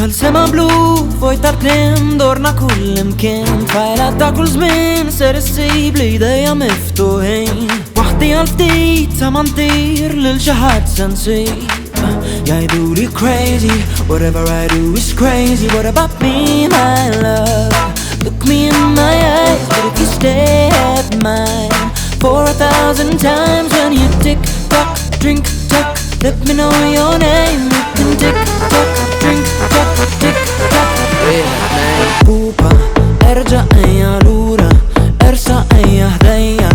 السما بلو فوق ترتين دورنا كل مكان فايلة تا كل زمان سر السيب ليديا مفتوحين وحدي عالجديد سما نطير للجهات سنسيب يعيدولي crazy whatever I do is crazy. What about me my love? Look me in my eyes, but if you stay at mine for 1,000 times when you tick tock drink tock let me know your name. We can tick tock drink tock tick tock بوبا ارجع يا لورا ارسع يا هدية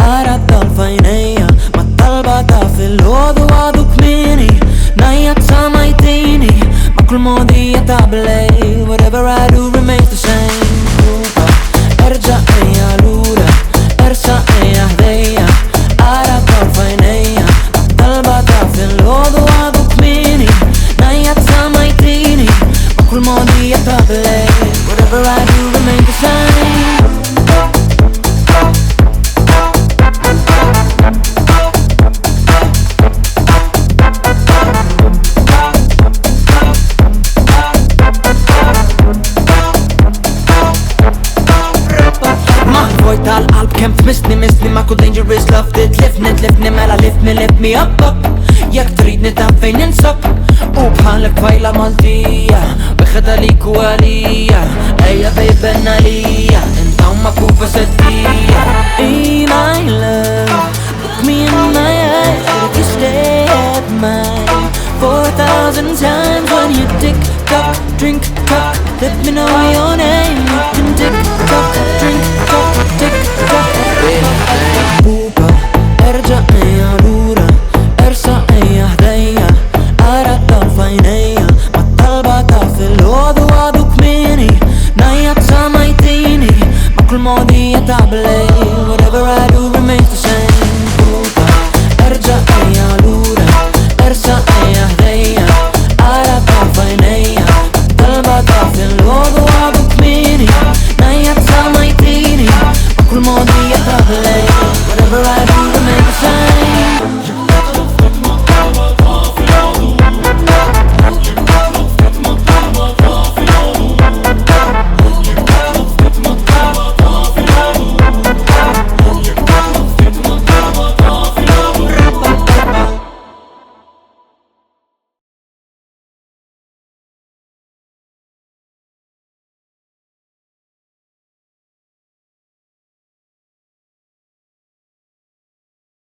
أرد الفينية ما طلبتها في الوضو وضوك مني نايا تساميتيني ما كل ماضي يتعبلي whatever I do remains the same. بوبا ارجع يا لورا ارسع يا هدية أرد الفينية ما طلبتها في الوضو وضوك مني نايا تساميتيني ما كل ماضي يتعبلي whatever I do remains the same. القلب كان تمسني مسني ماكو dangerous love تلفني مالا lift me up ياك تريدني تعب فين ننسب وبحالك فايلة مالتية واخدها ليك ولية ايا بيبنا ليا انت وماكو فسدية. Hey my love look me in my eyes but if you stay at mine for 1,000 times when you tick tock drink tock let me know your name. You can tick tock drink tock tick tock بوبا ارجع يا لورا ارسع يا هدية أرد الفينية ما طلبتها في الوضو وضوك مني نايا تساميتيني ما كل ماضي يتعبلي whatever I do remains the same. بوبا ارجع يا لورا ارسع يا هدية